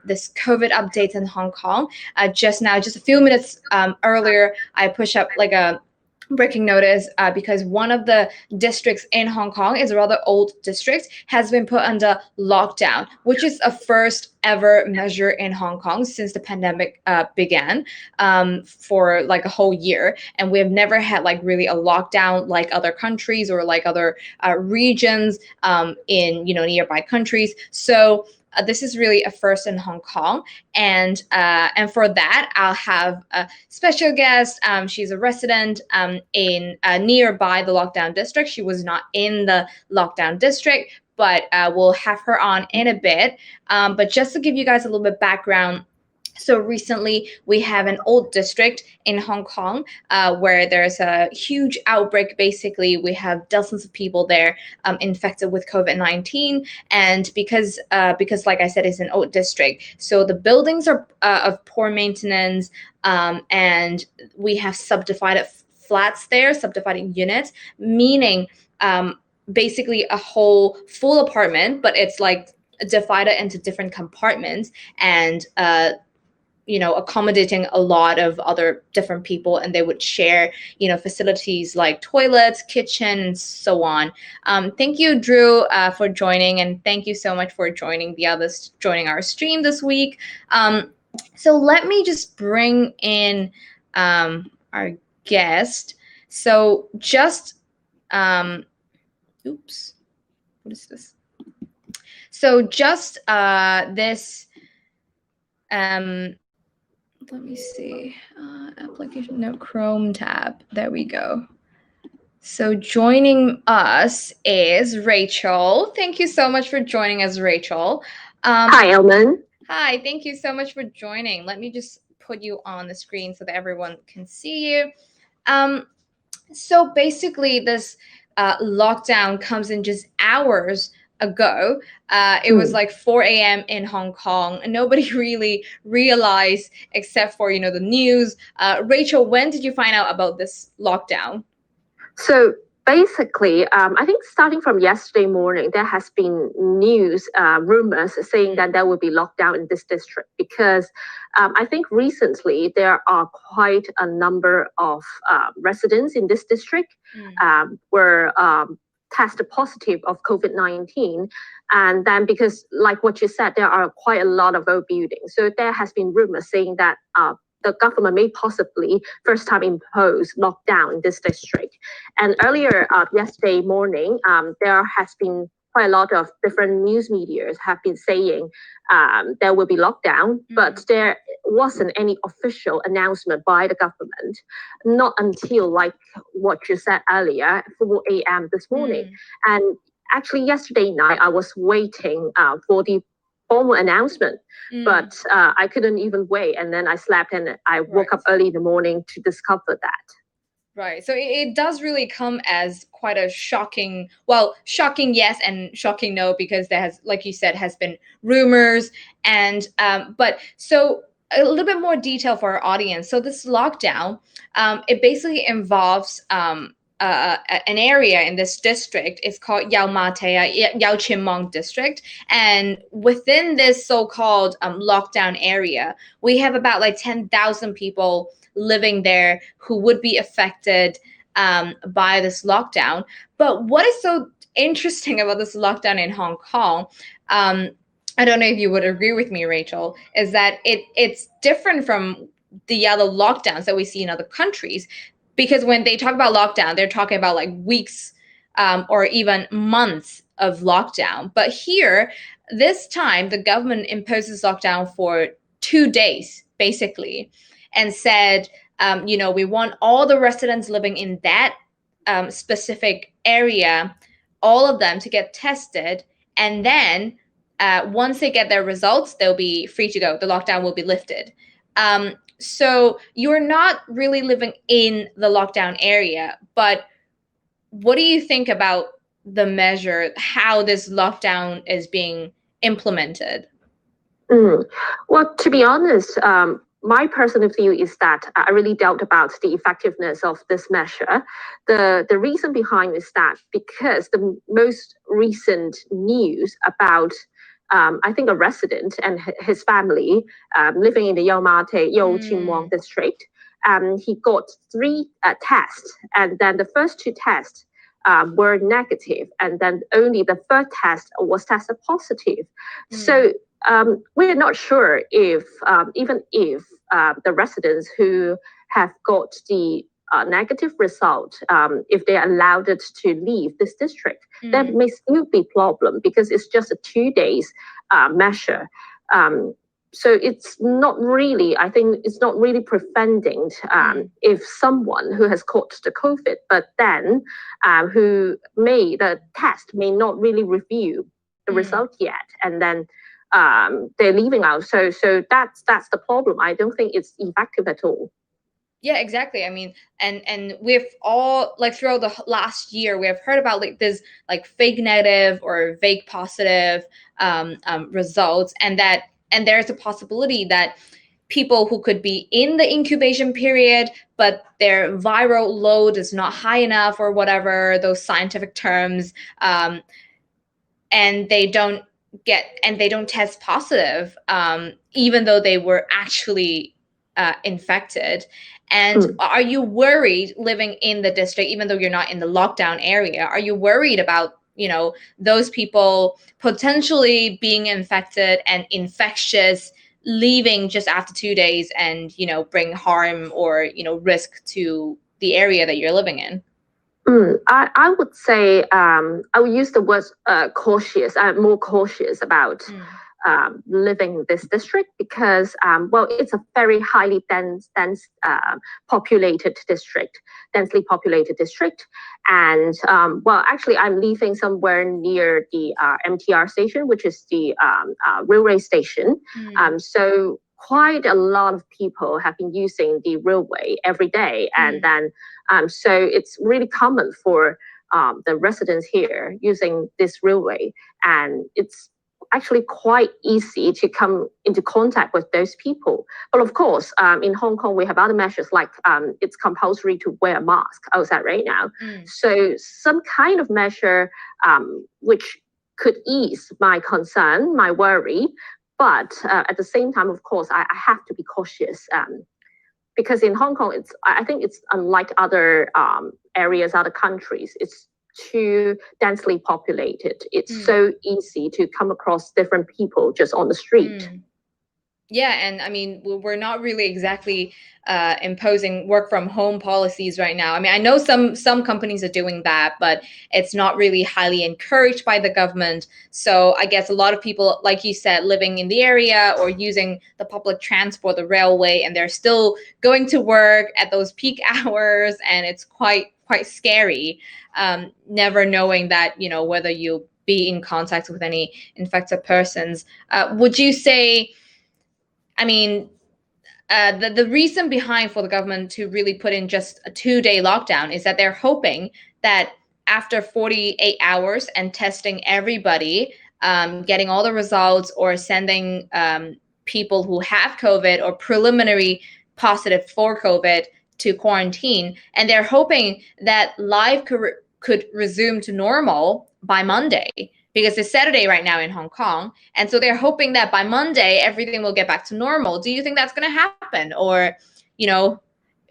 this COVID updates in Hong Kong. Just now, just a few minutes earlier, I pushed up like a breaking notice because one of the districts in Hong Kong is a rather old district, has been put under lockdown, which is a first ever measure in Hong Kong since the pandemic began for like a whole year. And we have never had like really a lockdown like other countries or like other regions in, you know, nearby countries. So this is really a first in Hong Kong, and for that I'll have a special guest. She's a resident in nearby the lockdown district. She was not in the lockdown district, but we'll have her on in a bit. But just to give you guys a little bit background. So recently, we have an old district in Hong Kong where there's a huge outbreak. Basically, we have dozens of people there infected with COVID-19, and because, like I said, it's an old district, so the buildings are of poor maintenance, and we have subdivided flats there, subdivided units, meaning basically a whole full apartment, but it's like divided into different compartments, and you know, accommodating a lot of other different people, and they would share, you know, facilities like toilets, kitchen, and so on. Thank you, Drew, for joining, and thank you so much for joining our stream this week. So let me just bring in our guest. So just, oops, what is this? So just this, let me see, application, no, Chrome tab, there we go. So joining us is Rachel. Thank you so much for joining us, Rachel. Hi, Almond. Hi, thank you so much for joining. Let me just put you on the screen so that everyone can see you. So basically this lockdown comes in just hours ago. It was like 4 a.m. in Hong Kong, and nobody really realized except for, you know, the news. Rachel, when did you find out about this lockdown? So basically, I think starting from yesterday morning, there has been news, rumors saying that there will be lockdown in this district because I think recently there are quite a number of residents in this district were tested positive of COVID-19. And then because like what you said, there are quite a lot of old buildings. So there has been rumors saying that the government may possibly first time impose lockdown in this district. And earlier yesterday morning, there has been quite a lot of different news medias have been saying there will be lockdown, but there wasn't any official announcement by the government, not until like what you said earlier, 4 a.m. this morning. And actually yesterday night, I was waiting for the formal announcement, but I couldn't even wait. And then I slept and I woke up early in the morning to discover that. Right. So it does really come as quite a shocking, well, shocking yes and shocking no, because there has, like you said, has been rumors. And but so a little bit more detail for our audience. So this lockdown, it basically involves an area in this district. It's called Yau Chin Mong district. And within this so-called lockdown area, we have about like 10,000 people living there who would be affected by this lockdown. But what is so interesting about this lockdown in Hong Kong, I don't know if you would agree with me, Rachel, is that it's different from the other lockdowns that we see in other countries. Because when they talk about lockdown, they're talking about like weeks or even months of lockdown. But here, this time, the government imposes lockdown for 2 days, basically, and said, you know, we want all the residents living in that specific area, all of them to get tested. And then once they get their results, they'll be free to go. The lockdown will be lifted. So you're not really living in the lockdown area, but what do you think about the measure, how this lockdown is being implemented? Well, to be honest, my personal view is that I really doubt about the effectiveness of this measure. The reason behind is that because the most recent news about I think a resident and his family living in the Yau Chin Wang district. He got 3 tests, and then the first 2 tests were negative, and then only the third test was tested positive. So we're not sure if even if the residents who have got the negative result, if they're allowed to leave this district, there may still be problem because it's just a 2 days measure. So it's not really, I think it's not really preventing if someone who has caught the COVID, but then the test may not really review the result yet, and then they're leaving out. So that's the problem. I don't think it's effective at all. Yeah, exactly. I mean, and we've all, like, throughout the last year, we have heard about like this like fake negative or fake positive results, and there's a possibility that people who could be in the incubation period, but their viral load is not high enough, or whatever those scientific terms, and they don't test positive, even though they were actually infected. And are you worried, living in the district, even though you're not in the lockdown area, are you worried about, those people potentially being infected and infectious, leaving just after 2 days and, bring harm or, risk to the area that you're living in? I would say I would use the word cautious. I'm more cautious about living in this district because, it's a very highly densely populated district. And, actually, I'm living somewhere near the MTR station, which is the railway station. So quite a lot of people have been using the railway every day. And then, so it's really common for the residents here using this railway. And it's actually quite easy to come into contact with those people. But of course, in Hong Kong, we have other measures like it's compulsory to wear a mask outside right now. So some kind of measure which could ease my concern, my worry. But at the same time, of course, I have to be cautious because in Hong Kong, I think it's unlike other areas, other countries. It's too densely populated. It's so easy to come across different people just on the street. Yeah, and I mean, we're not really exactly imposing work from home policies right now. I mean, I know some companies are doing that, but it's not really highly encouraged by the government. So I guess a lot of people, like you said, living in the area or using the public transport, the railway, and they're still going to work at those peak hours, and it's quite scary, never knowing that, whether you'll be in contact with any infected persons. Would you say, I mean, the reason behind for the government to really put in just a 2-day lockdown is that they're hoping that after 48 hours and testing everybody, getting all the results, or sending people who have COVID or preliminary positive for COVID to quarantine, and they're hoping that life could resume to normal by Monday, because it's Saturday right now in Hong Kong. And so they're hoping that by Monday, everything will get back to normal. Do you think that's going to happen? Or, do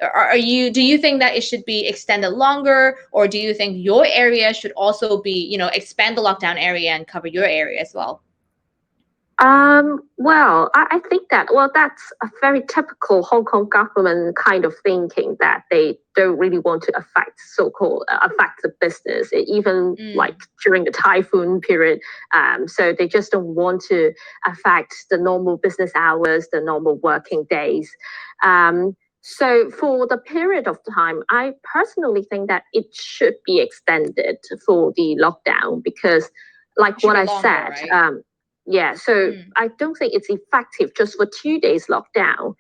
you think that it should be extended longer? Or do you think your area should also be, expand the lockdown area and cover your area as well? I think that's a very typical Hong Kong government kind of thinking, that they don't really want to affect the business, even like during the typhoon period. So they just don't want to affect the normal business hours, the normal working days. So for the period of time, I personally think that it should be extended for the lockdown because, like what I said, right? So I don't think it's effective just for 2 days lockdown.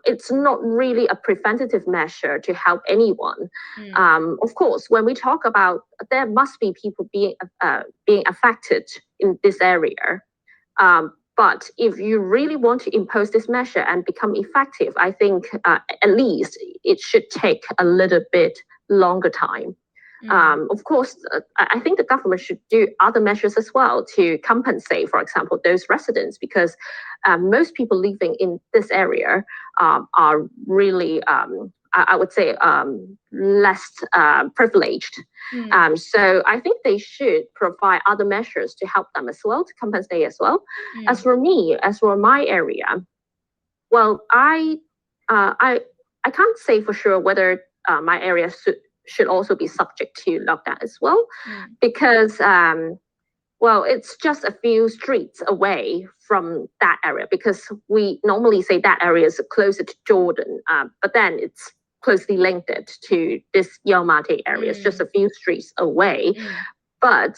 It's not really a preventative measure to help anyone. Of course, when we talk about, there must be people being affected in this area. But if you really want to impose this measure and become effective, I think at least it should take a little bit longer time. Of course, I think the government should do other measures as well to compensate, for example, those residents, because most people living in this area are really, I would say, less privileged. So I think they should provide other measures to help them as well, to compensate as well. As for me, as for my area, well, I can't say for sure whether my area should also be subject to lockdown as well, because well, it's just a few streets away from that area, because we normally say that area is closer to Jordan, but then it's closely linked to this Yelmate area. It's just a few streets away. But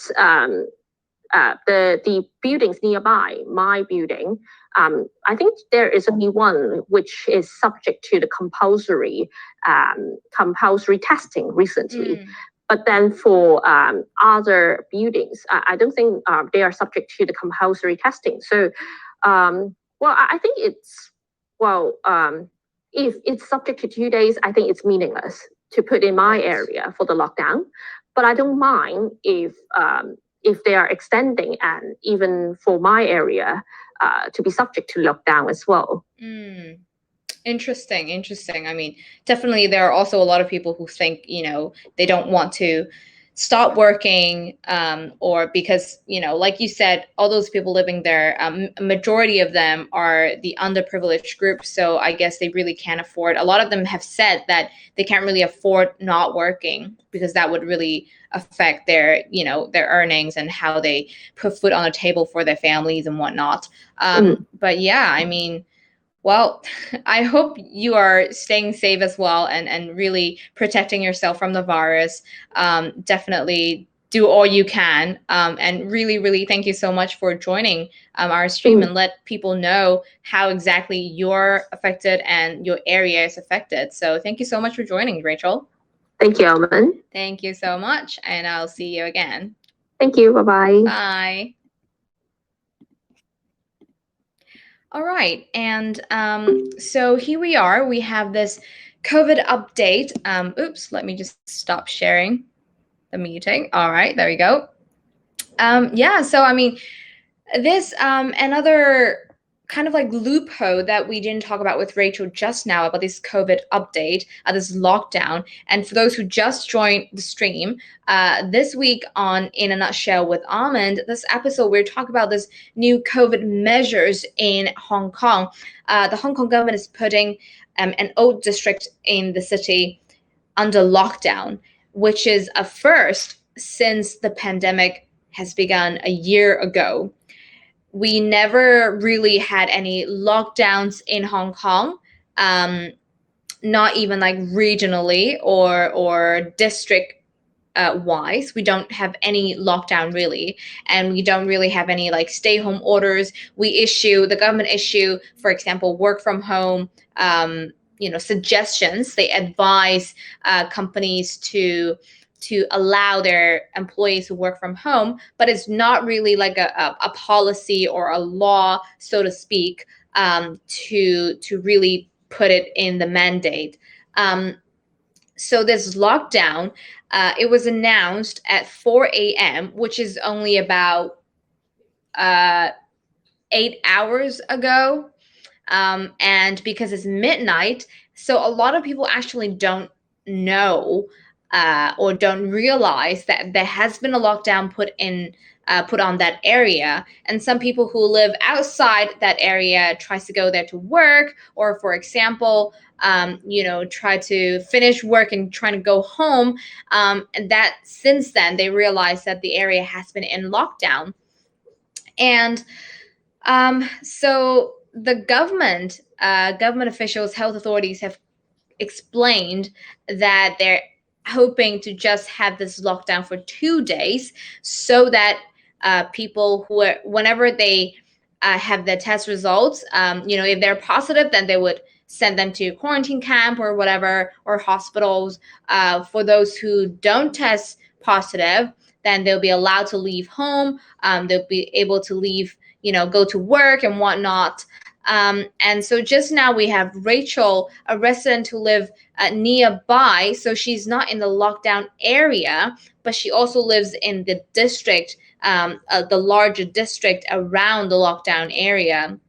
the buildings nearby, my building, I think there is only one which is subject to the compulsory testing recently. But then for other buildings, I don't think they are subject to the compulsory testing. So, well, I think it's, well, if it's subject to 2 days, I think it's meaningless to put in my area for the lockdown. But I don't mind if they are extending, and even for my area to be subject to lockdown as well. Interesting. I mean, definitely there are also a lot of people who think, they don't want to stop working, or because, like you said, all those people living there, a majority of them are the underprivileged group. So I guess they really can't afford. A lot of them have said that they can't really afford not working, because that would really affect their, their earnings and how they put food on the table for their families and whatnot. But yeah, I mean, well, I hope you are staying safe as well, and really protecting yourself from the virus. Definitely do all you can. And really, really thank you so much for joining our stream and let people know how exactly you're affected and your area is affected. So thank you so much for joining, Rachel. Thank you, Almond. Thank you so much. And I'll see you again. Thank you. Bye-bye. Bye. All right, and so here we are. We have this COVID update. Oops, let me just stop sharing the meeting. All right, there we go. Yeah, so I mean, this another kind of like loophole that we didn't talk about with Rachel just now about this COVID update, this lockdown. And for those who just joined the stream, this week on In a Nutshell with Almond, this episode we're talking about this new COVID measures in Hong Kong. The Hong Kong government is putting an old district in the city under lockdown, which is a first since the pandemic has begun a year ago. We never really had any lockdowns in Hong Kong, not even like regionally or district wise. We don't have any lockdown really, and we don't really have any like stay home orders. The government issue, for example, work from home, suggestions. They advise companies to allow their employees to work from home, but it's not really like a policy or a law, so to speak, to really put it in the mandate. So this lockdown, it was announced at 4 a.m., which is only about 8 hours ago. And because it's midnight, so a lot of people actually don't know or don't realize that there has been a lockdown put on that area. And some people who live outside that area tries to go there to work, or for example, try to finish work and trying to go home. And that since then they realize that the area has been in lockdown. And so the government officials, health authorities have explained that they're hoping to just have this lockdown for 2 days, so that people who are, whenever they have their test results, if they're positive, then they would send them to quarantine camp or whatever, or hospitals. For those who don't test positive, then they'll be allowed to leave home. They'll be able to leave, go to work and whatnot. And so just now we have Rachel, a resident who lives nearby. So she's not in the lockdown area, but she also lives in the district, the larger district around the lockdown area.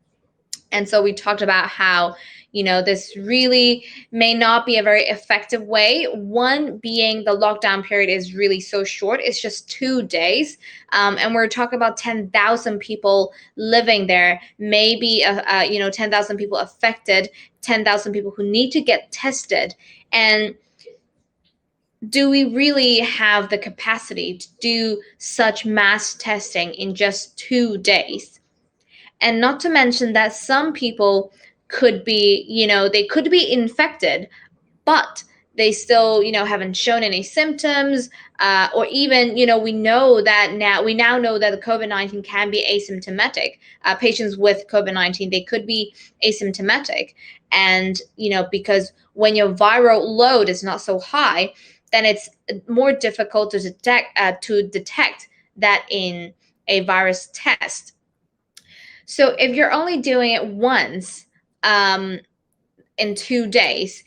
And so we talked about how, this really may not be a very effective way. One being the lockdown period is really so short. It's just 2 days. And we're talking about 10,000 people living there, maybe, 10,000 people affected, 10,000 people who need to get tested. And do we really have the capacity to do such mass testing in just 2 days? And not to mention that some people could be, they could be infected, but they still, haven't shown any symptoms, or even, we know that we now know that the COVID-19 can be asymptomatic. Patients with COVID-19, they could be asymptomatic. And, because when your viral load is not so high, then it's more difficult to detect that in a virus test. So if you're only doing it once in 2 days,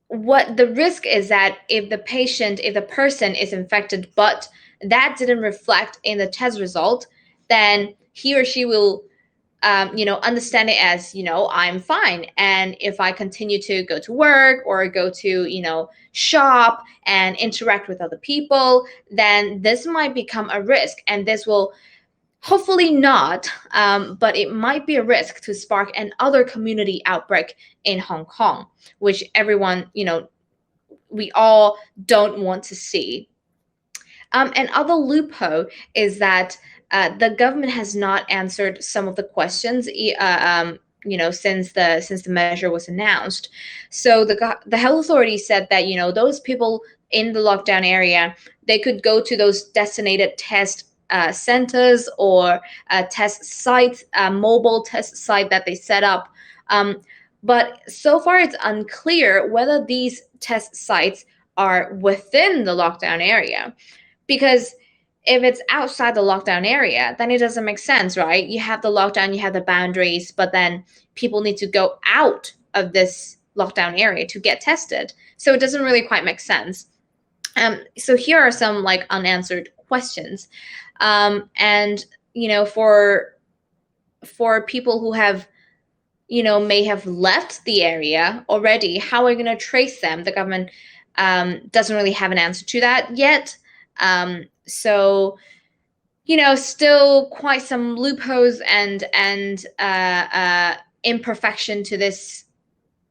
what the risk is that if the person is infected, but that didn't reflect in the test result, then he or she will, understand it as, I'm fine. And if I continue to go to work or go to, shop and interact with other people, then this might become a risk. And this will hopefully not, but it might be a risk to spark another community outbreak in Hong Kong, which everyone, we all don't want to see. Another loophole is that the government has not answered some of the questions, since the measure was announced. So the health authority said that, those people in the lockdown area, they could go to those designated test centers or test sites, mobile test site that they set up. But so far, it's unclear whether these test sites are within the lockdown area. Because if it's outside the lockdown area, then it doesn't make sense, right? You have the lockdown, you have the boundaries, but then people need to go out of this lockdown area to get tested. So it doesn't really quite make sense. So here are some unanswered questions. And, for people who have, may have left the area already, how are we going to trace them? The government doesn't really have an answer to that yet. So, still quite some loopholes and imperfection to this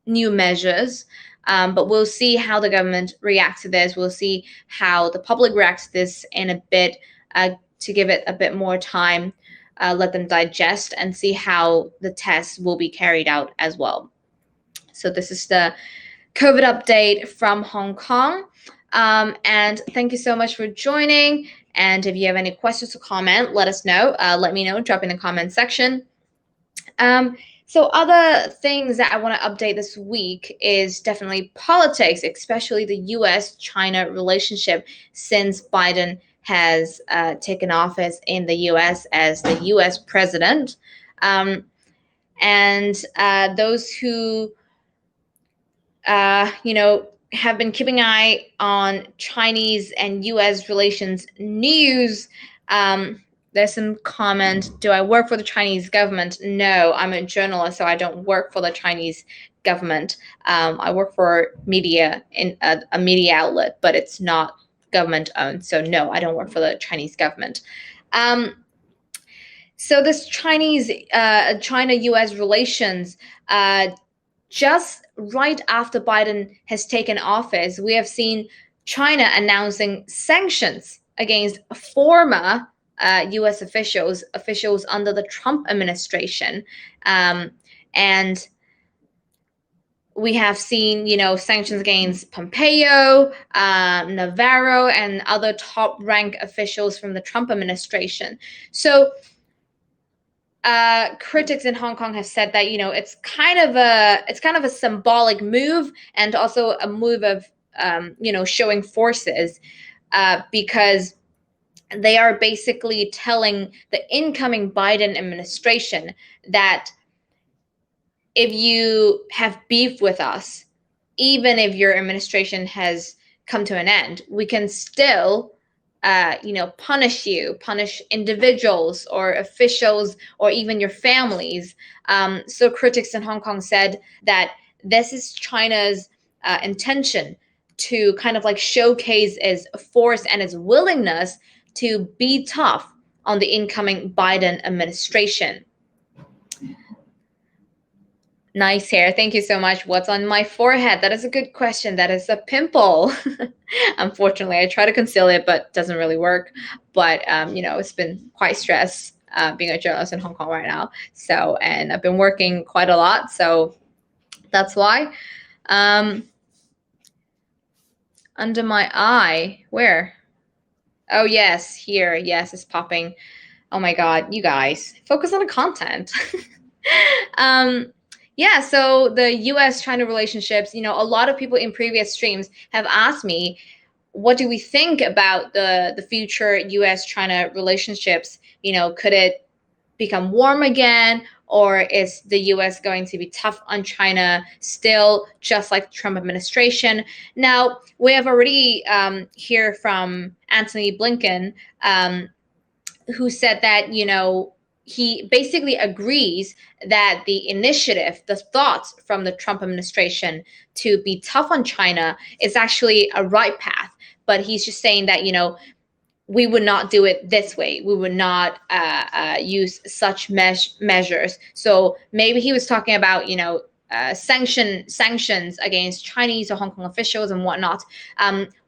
new measures. But we'll see how the government reacts to this. We'll see how the public reacts to this in a bit, to give it a bit more time, let them digest and see how the tests will be carried out as well. So this is the COVID update from Hong Kong. And thank you so much for joining. And if you have any questions or comment, let us know. Let me know, drop in the comment section. So other things that I want to update this week is definitely politics, especially the US-China relationship since Biden has taken office in the US as the US president. And those who, have been keeping an eye on Chinese and US relations news, there's some comment, do I work for the Chinese government? No, I'm a journalist, so I don't work for the Chinese government. I work for media in a media outlet, but it's not government owned. So no, I don't work for the Chinese government. So this China-US relations, just right after Biden has taken office, we have seen China announcing sanctions against former U.S. officials under the Trump administration. And we have seen, sanctions against Pompeo, Navarro, and other top-rank officials from the Trump administration. So critics in Hong Kong have said that, it's kind of a symbolic move and also a move of, showing forces, because they are basically telling the incoming Biden administration that if you have beef with us, even if your administration has come to an end, we can still punish you, punish individuals or officials or even your families. So critics in Hong Kong said that this is China's intention to kind of like showcase its force and its willingness to be tough on the incoming Biden administration. Nice hair. Thank you so much. What's on my forehead? That is a good question. That is a pimple. Unfortunately, I try to conceal it, but it doesn't really work. But, it's been quite stressed being a journalist in Hong Kong right now. So, and I've been working quite a lot. So that's why. Under my eye, where? Oh, yes, here. Yes, it's popping. Oh my God, you guys, focus on the content. Yeah, so the US-China relationships, a lot of people in previous streams have asked me, what do we think about the future US-China relationships? Could it become warm again, or is the US going to be tough on China still, just like the Trump administration? Now, we have already heard from Antony Blinken, who said that, he basically agrees that the initiative, the thoughts from the Trump administration to be tough on China is actually a right path. But he's just saying that, we would not do it this way. We would not use such measures. So maybe he was talking about, sanctions against Chinese or Hong Kong officials and whatnot.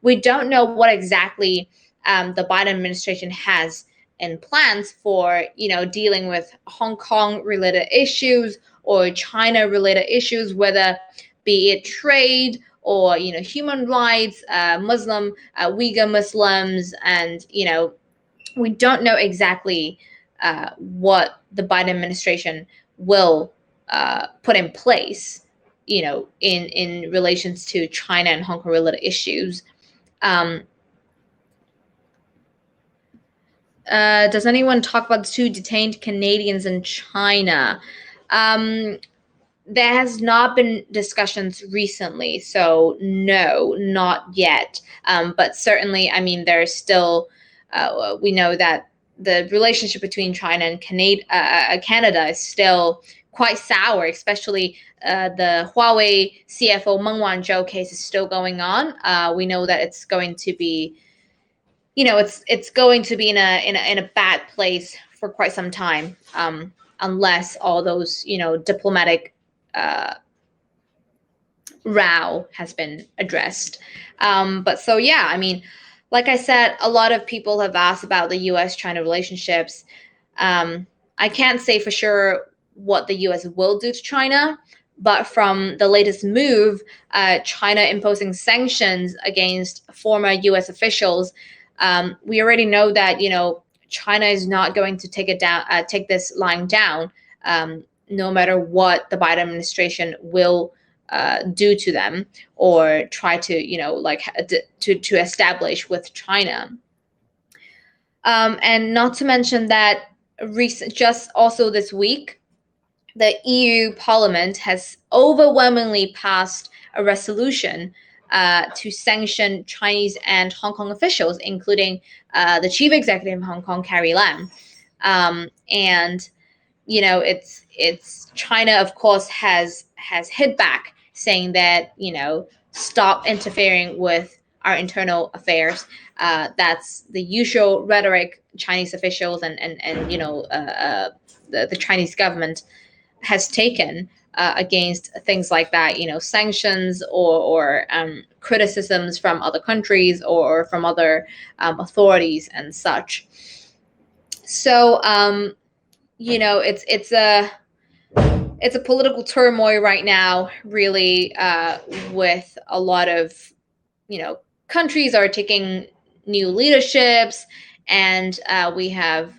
We don't know what exactly the Biden administration has in plans for, dealing with Hong Kong related issues or China related issues, whether be it trade or, human rights, Uyghur Muslims, and, we don't know exactly what the Biden administration will put in place, in relations to China and Hong Kong related issues. Does anyone talk about the 2 detained Canadians in China? There has not been discussions recently, so no, not yet. But certainly, there's still, we know that the relationship between China and Canada is still quite sour, especially the Huawei CFO Meng Wanzhou case is still going on. We know that it's going to be, it's going to be in a bad place for quite some time, unless all those diplomatic row has been addressed. But so yeah, like I said, a lot of people have asked about the US-China relationships. I can't say for sure what the US will do to China, but from the latest move, China imposing sanctions against former US officials, we already know that China is not going to take this line down, no matter what the Biden administration will do to them or try to to establish with China. And not to mention that just also this week, the EU Parliament has overwhelmingly passed a resolution to sanction Chinese and Hong Kong officials, including the chief executive of Hong Kong, Carrie Lam. And it's China, of course, has hit back, saying that stop interfering with our internal affairs. That's the usual rhetoric Chinese officials and the Chinese government has taken against things like that, sanctions or criticisms from other countries or from other authorities and such. So it's a political turmoil right now, really, with a lot of countries are taking new leaderships, and we have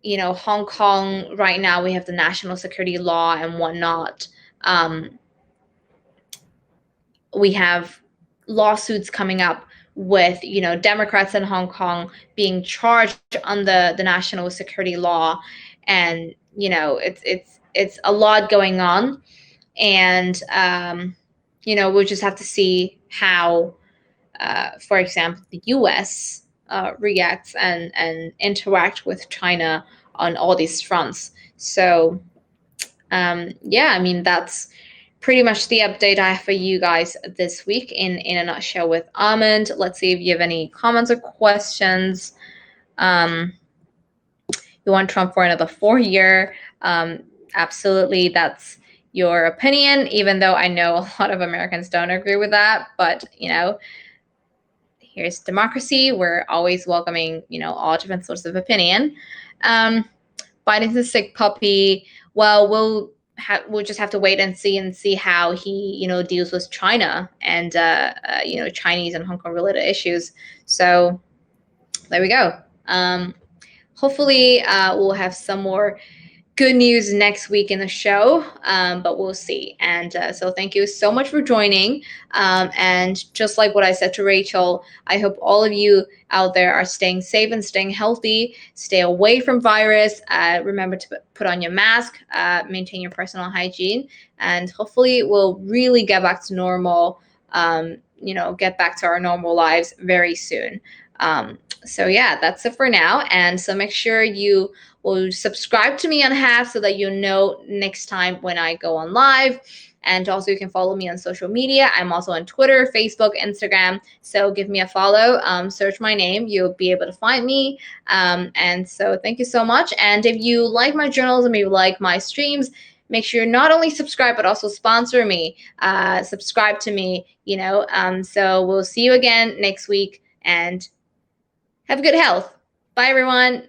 Hong Kong right now, we have the national security law and whatnot. We have lawsuits coming up with, Democrats in Hong Kong being charged under the national security law, and it's a lot going on, and we'll just have to see how, for example, the U.S. Reacts and interact with China on all these fronts. So yeah, I mean, that's pretty much the update I have for you guys this week in a nutshell with Almond. Let's see if you have any comments or questions. You want Trump for another 4 year? Absolutely, that's your opinion, even though I know a lot of Americans don't agree with that. But, here's democracy. We're always welcoming, all different sorts of opinion. Biden's a sick puppy. Well, we'll just have to wait and see how he, deals with China and, Chinese and Hong Kong related issues. So there we go. Hopefully we'll have some more good news next week in the show, but we'll see. And so thank you so much for joining. And just like what I said to Rachel, I hope all of you out there are staying safe and staying healthy. Stay away from virus. Remember to put on your mask, maintain your personal hygiene, and hopefully we'll really get back to normal, get back to our normal lives very soon. So yeah, that's it for now. And so make sure you will subscribe to me on Have so that you know next time when I go on live. And also you can follow me on social media. I'm also on Twitter, Facebook, Instagram. So give me a follow, search my name. You'll be able to find me. And so thank you so much. And if you like my journalism, if you like my streams, make sure you not only subscribe, but also sponsor me, subscribe to me, so we'll see you again next week, and have good health. Bye, everyone.